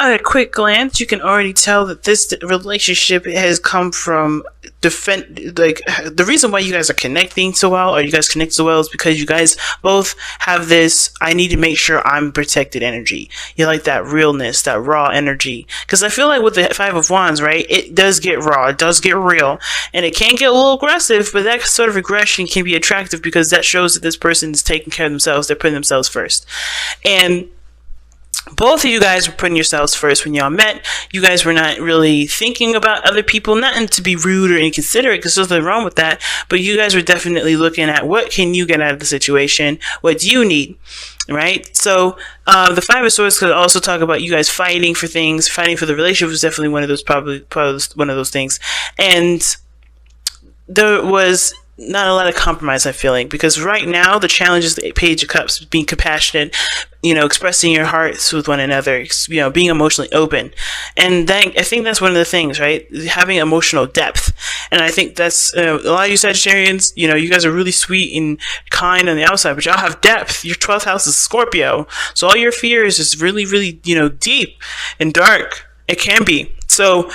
at a quick glance, you can already tell that this relationship has come from the reason why you guys are connecting so well, or you guys connect so well, is because you guys both have this I need to make sure I'm protected energy. You like that realness, that raw energy. Because I feel like with the Five of Wands, right, it does get raw, it does get real, and it can get a little aggressive, but that sort of aggression can be attractive because that shows that this person is taking care of themselves, they're putting themselves first. And both of you guys were putting yourselves first when y'all met. You guys were not really thinking about other people, not to be rude or inconsiderate, because there's nothing wrong with that, but you guys were definitely looking at what can you get out of the situation, what do you need, right? So the Five of Swords could also talk about you guys fighting for things. Fighting for the relationship was definitely one of those, probably one of those things. And there was not a lot of compromise, I feel like, because right now the challenge is the Page of Cups, being compassionate, expressing your hearts with one another, being emotionally open. And then I think that's one of the things, right? Having emotional depth. And I think that's a lot of you Sagittarians, you guys are really sweet and kind on the outside, but y'all have depth. Your 12th house is Scorpio, so all your fears is really, really, deep and dark. It can be. So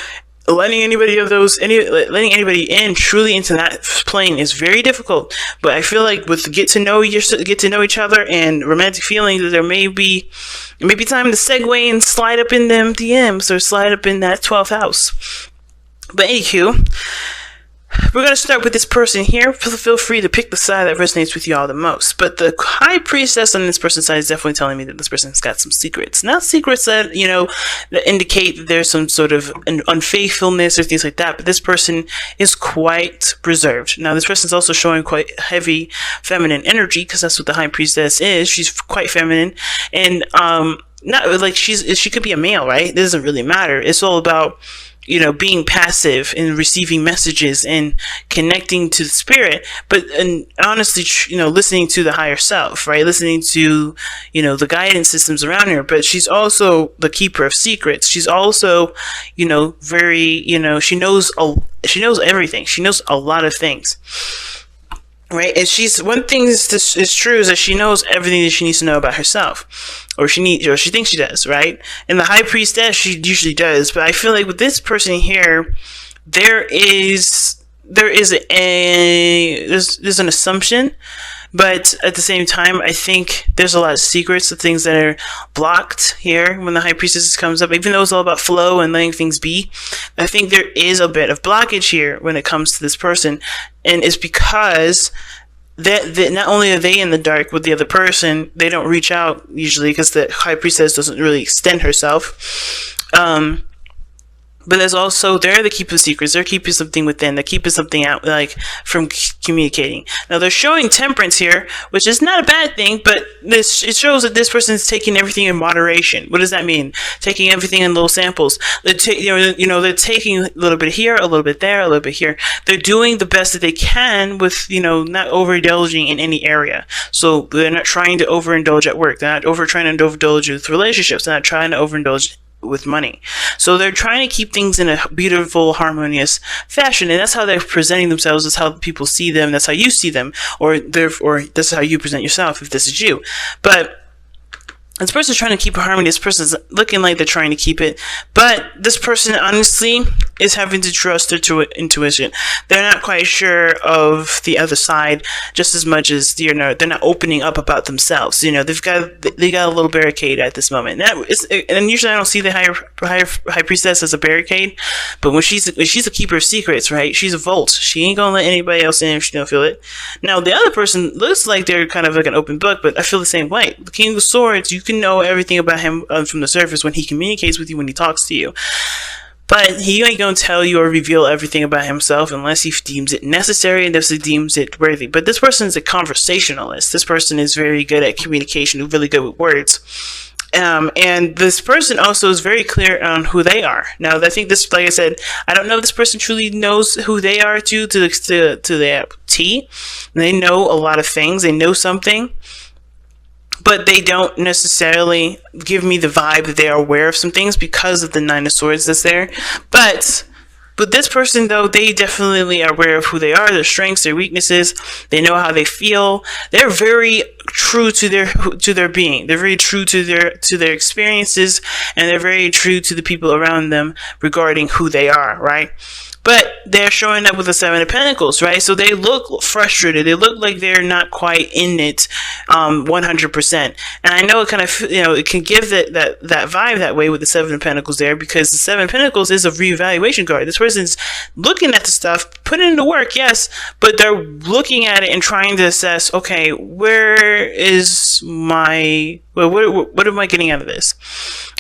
letting anybody in truly into that plane is very difficult. But I feel like with get to know each other and romantic feelings, there may be time to segue and slide up in them DMs or slide up in that 12th house. But anywho, we're going to start with this person here. Feel free to pick the side that resonates with you all the most. But the High Priestess on this person's side is definitely telling me that this person's got some secrets. Not secrets that, that indicate that there's some sort of an unfaithfulness or things like that. But this person is quite reserved. Now, this person's also showing quite heavy feminine energy, because that's what the High Priestess is. She's quite feminine. And not like she could be a male, right? It doesn't really matter. It's all about being passive and receiving messages and connecting to the spirit, and honestly, listening to the higher self, right? Listening to, the guidance systems around her. But she's also the keeper of secrets. She's also, very, she knows everything. She knows a lot of things. Right, and one thing is true is that she knows everything that she needs to know about herself, or she thinks she does, right? And the High Priestess, she usually does, but I feel like with this person here, there's an assumption, but at the same time, I think there's a lot of secrets, of things that are blocked here when the High Priestess comes up. Even though it's all about flow and letting things be, I think there is a bit of blockage here when it comes to this person, and it's because that not only are they in the dark with the other person, they don't reach out usually because the High Priestess doesn't really extend herself. But there's also, they're the keeper of secrets. They're keeping something within. They're keeping something out, like, from communicating. Now, they're showing temperance here, which is not a bad thing, but it shows that this person is taking everything in moderation. What does that mean? Taking everything in little samples. They're taking a little bit here, a little bit there, a little bit here. They're doing the best that they can with, not overindulging in any area. So they're not trying to overindulge at work. They're not trying to overindulge with relationships. They're not trying to overindulge with money. So they're trying to keep things in a beautiful, harmonious fashion, and that's how they're presenting themselves. That's how people see them. That's how you see them, or that's how you present yourself if this is you. But this person's trying to keep a harmony. This person's looking like they're trying to keep it, but this person honestly is having to trust their intuition. They're not quite sure of the other side just as much as they're not opening up about themselves. They got a little barricade at this moment. And usually I don't see the high priestess as a barricade, but when she's a keeper of secrets, right? She's a vault. She ain't gonna let anybody else in if she don't feel it. Now the other person looks like they're kind of like an open book, but I feel the same way. The King of Swords, you can know everything about him from the surface when he communicates with you, when he talks to you. But he ain't going to tell you or reveal everything about himself unless he deems it necessary and if he deems it worthy. But this person is a conversationalist. This person is very good at communication, really good with words. And this person also is very clear on who they are. Now, I think this, like I said, I don't know if this person truly knows who they are to the T. They know a lot of things. They know something. But they don't necessarily give me the vibe that they are aware of some things because of the Nine of Swords that's there. But But this person, though, they definitely are aware of who they are, their strengths, their weaknesses. They know how they feel. They're very true to their being. They're very true to their experiences, and they're very true to the people around them regarding who they are, right? But they're showing up with the Seven of Pentacles, right? So they look frustrated. They look like they're not quite in it 100%. And I know it kind of, it can give that vibe that way with the Seven of Pentacles there, because the Seven of Pentacles is a reevaluation card. This person's looking at the stuff, putting in the work, yes, but they're looking at it and trying to assess, okay, where is my... Well, what am I getting out of this?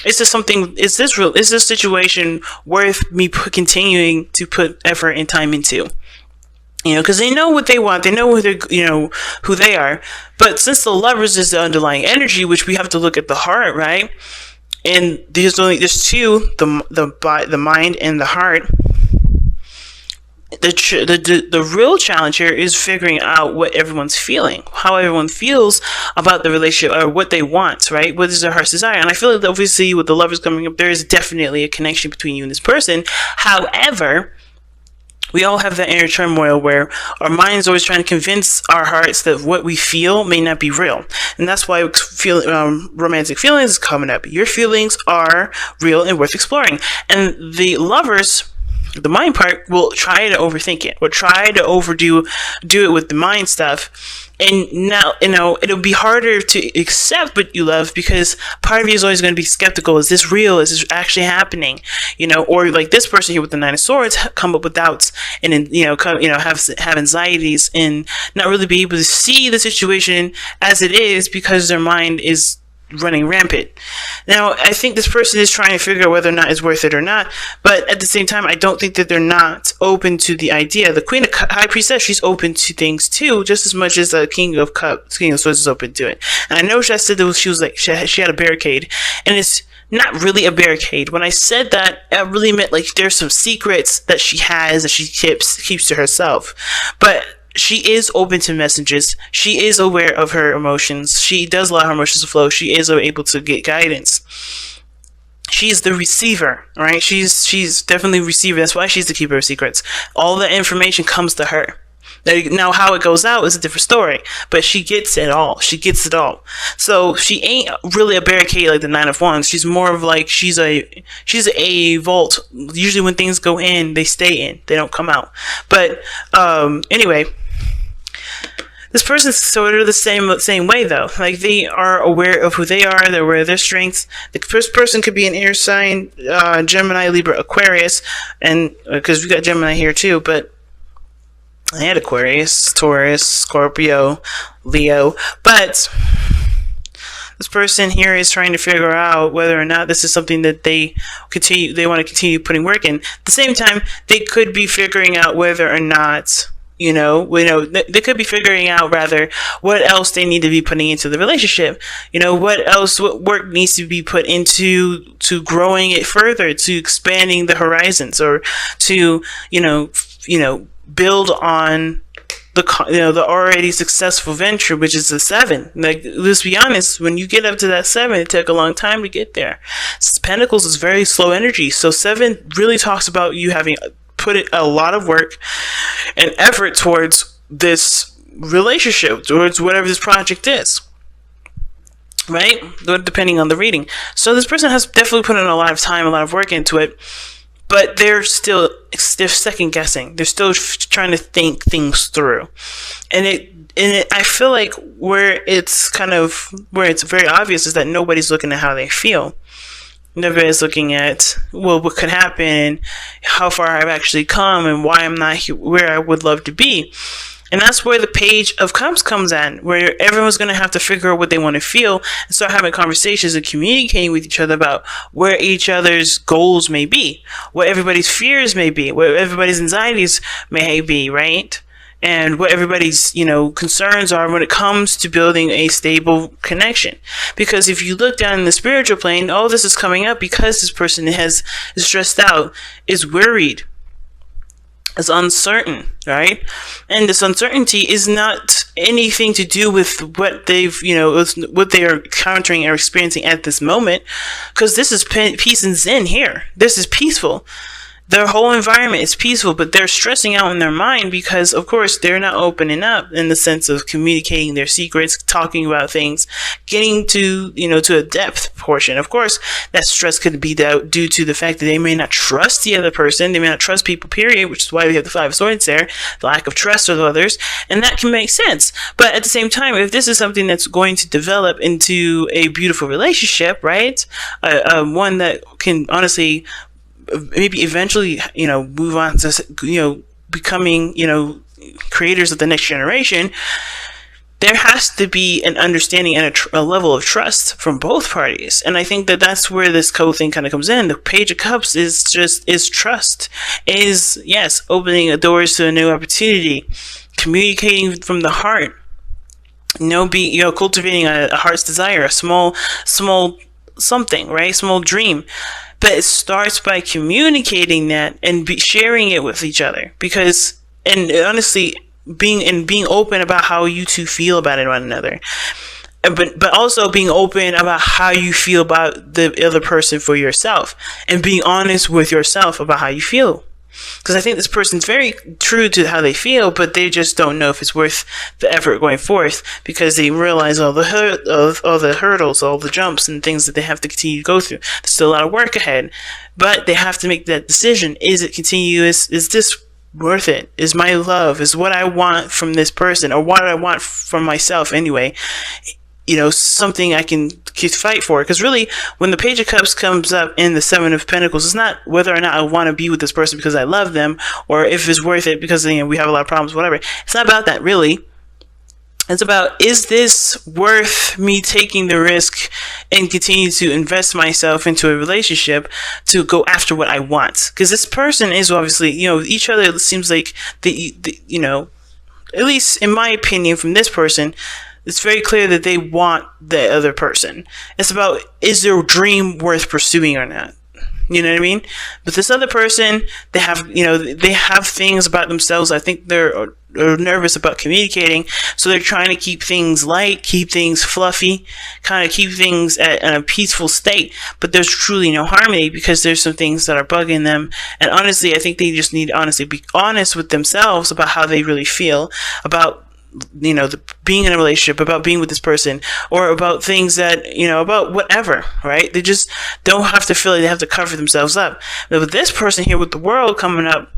Is this something? Is this situation worth me continuing to put effort and time into? Because they know what they want, they know who they are. But since the Lovers is the underlying energy, which we have to look at the heart, right? And there's two, the mind and the heart. The real challenge here is figuring out what everyone's feeling, how everyone feels about the relationship, or what they want, right? What is their heart's desire? And I feel like obviously with the Lovers coming up, there is definitely a connection between you and this person. However, we all have that inner turmoil where our mind's always trying to convince our hearts that what we feel may not be real. And that's why romantic feelings is coming up. Your feelings are real and worth exploring. And the Lovers... the mind part will try to overthink it, will try to do it with the mind stuff. And now, it'll be harder to accept what you love, because part of you is always going to be skeptical. Is this real? Is this actually happening? Or like this person here with the Nine of Swords, come up with doubts and have anxieties and not really be able to see the situation as it is, because their mind is running rampant. Now, I think this person is trying to figure out whether or not it's worth it or not, but at the same time, I don't think that they're not open to the idea. The Queen of High Priestess, she's open to things too, just as much as the King of Swords is open to it. And I know I said that she was like, she had a barricade, and it's not really a barricade. When I said that, I really meant like there's some secrets that she has that she keeps to herself. But she is open to messages. She is aware of her emotions. She does allow her emotions to flow. She is able to get guidance. She's the receiver, right? She's definitely a receiver. That's why she's the keeper of secrets. All the information comes to her. Now, how it goes out is a different story, but she gets it all. She gets it all. So she ain't really a barricade like the Nine of Wands. She's more of like, she's a vault. Usually when things go in, they stay in. They don't come out. But anyway, this person's sort of the same way though. Like, they are aware of who they are. They're aware of their strengths. The first person could be an air sign, Gemini, Libra, Aquarius, and because we got Gemini here too, but I had Aquarius, Taurus, Scorpio, Leo, but this person here is trying to figure out whether or not this is something that they want to continue putting work in. At the same time, they could be figuring out whether or not, they could be figuring out rather what else they need to be putting into the relationship. What work needs to be put into growing it further, to expanding the horizons, or to, build on the already successful venture, which is the 7. Like, let's be honest, when you get up to that 7, it took a long time to get there. Pentacles is very slow energy, so 7 really talks about you having put a lot of work and effort towards this relationship, towards whatever this project is, right? Depending on the reading. So this person has definitely put in a lot of time, a lot of work into it. But they're second guessing. They're still trying to think things through. And I feel like where it's very obvious is that nobody's looking at how they feel. Nobody's looking at, well, what could happen, how far I've actually come, and why I'm not where I would love to be. And that's where the Page of Cups comes in, where everyone's going to have to figure out what they want to feel and start having conversations and communicating with each other about where each other's goals may be, what everybody's fears may be, what everybody's anxieties may be, right? And what everybody's, concerns are when it comes to building a stable connection. Because if you look down in the spiritual plane, all this is coming up because this person is stressed out, is worried, is uncertain, right? And this uncertainty is not anything to do with what what they are encountering or experiencing at this moment, because this is peace and zen here. This is peaceful. their whole environment is peaceful, but they're stressing out in their mind because, of course, they're not opening up in the sense of communicating their secrets, talking about things, getting to, to a depth portion. Of course, that stress could be due to the fact that they may not trust the other person. They may not trust people, period, which is why we have the Five of Swords there, the lack of trust of others, and that can make sense. But at the same time, if this is something that's going to develop into a beautiful relationship, right? One that can honestly maybe eventually, move on to, becoming, creators of the next generation, there has to be an understanding and a level of trust from both parties. And I think that that's where this thing kind of comes in. The Page of Cups is trust, is, yes, opening doors to a new opportunity, communicating from the heart, cultivating a heart's desire, a small something, right? Small dream. But it starts by communicating that and sharing it with each other, and honestly, being open about how you two feel about it one another, but also being open about how you feel about the other person for yourself, and being honest with yourself about how you feel. Because I think this person's very true to how they feel, but they just don't know if it's worth the effort going forth, because they realize all the hurdles, all the jumps and things that they have to continue to go through. There's still a lot of work ahead, but they have to make that decision. Is it continuous? Is this worth it? Is my love, is what I want from this person, or what I want from myself anyway, something I can fight for? Because really, when the Page of Cups comes up in the Seven of Pentacles, it's not whether or not I want to be with this person because I love them, or if it's worth it because we have a lot of problems, whatever. It's not about that, really. It's about, is this worth me taking the risk and continue to invest myself into a relationship to go after what I want? Because this person is obviously, each other, it seems like, at least in my opinion from this person, it's very clear that they want the other person. It's about, is their dream worth pursuing or not? You know what I mean? But this other person, they have things about themselves. I think they're nervous about communicating, so they're trying to keep things light, keep things fluffy, kind of keep things in a peaceful state. But there's truly no harmony, because there's some things that are bugging them. And honestly, I think they just need to honestly be honest with themselves about how they really feel about being in a relationship, about being with this person, or about things that, about whatever, right? They just don't have to feel like they have to cover themselves up. But with this person here, with the World coming up,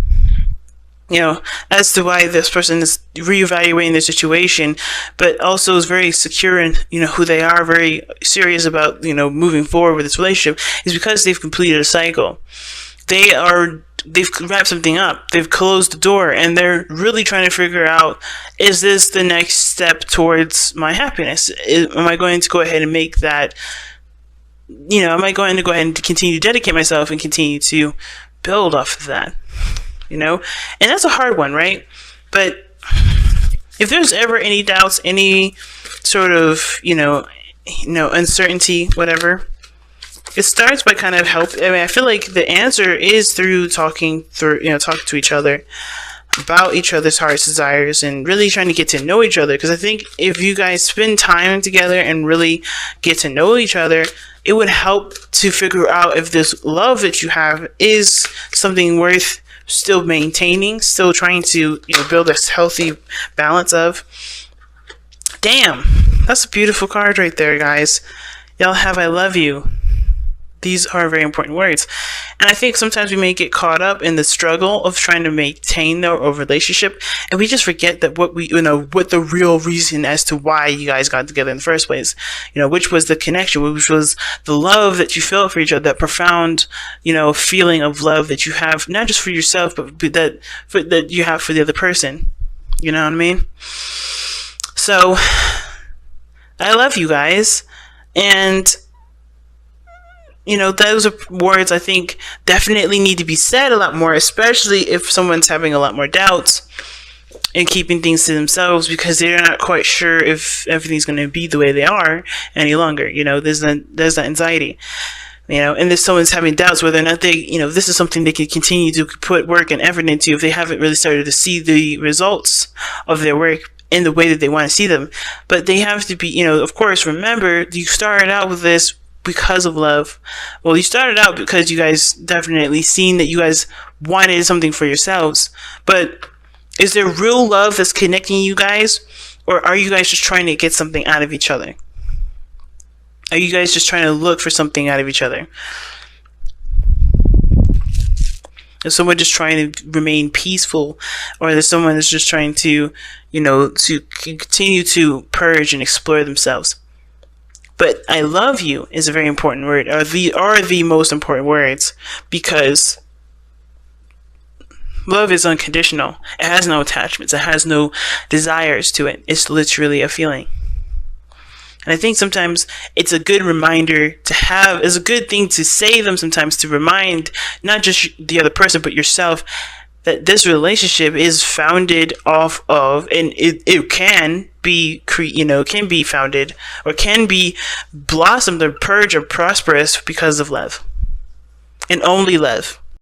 as to why this person is reevaluating their situation, but also is very secure in, who they are, very serious about, moving forward with this relationship, is because they've completed a cycle. They've wrapped something up. They've closed the door, and they're really trying to figure out, is this the next step towards my happiness? Am I going to go ahead and make that, am I going to go ahead and continue to dedicate myself and continue to build off of that? And that's a hard one, right? But if there's ever any doubts, any sort of, uncertainty, whatever, it starts by kind of I feel like the answer is through talking to each other about each other's heart's desires, and really trying to get to know each other. Because I think if you guys spend time together and really get to know each other, it would help to figure out if this love that you have is something worth still maintaining, still trying to build this healthy balance of. Damn, that's a beautiful card right there, guys. Y'all have I love you. These are very important words. And I think sometimes we may get caught up in the struggle of trying to maintain a relationship, and we just forget that what the real reason as to why you guys got together in the first place, which was the connection, which was the love that you felt for each other, that profound, feeling of love that you have, not just for yourself, but that you have for the other person. You know what I mean? So, I love you guys, and those are words I think definitely need to be said a lot more, especially if someone's having a lot more doubts and keeping things to themselves because they're not quite sure if everything's going to be the way they are any longer. There's that anxiety. And if someone's having doubts whether or not they, this is something they can continue to put work and effort into if they haven't really started to see the results of their work in the way that they want to see them. But they have to be, of course, remember, you started out with this because of love. Well, you started out because you guys definitely seen that you guys wanted something for yourselves, but is there real love that's connecting you guys, or are you guys just trying to get something out of each other? Are you guys just trying to look for something out of each other? Is someone just trying to remain peaceful, or is someone that's just trying to, to continue to purge and explore themselves? But I love you is a very important word, are the most important words, because love is unconditional. It has no attachments. It has no desires to it. It's literally a feeling. And I think sometimes it's a good reminder to have, it's a good thing to say them sometimes, to remind not just the other person, but yourself, that this relationship is founded off of, and it can be, can be founded, or can be blossomed or purged or prosperous because of love. And only love.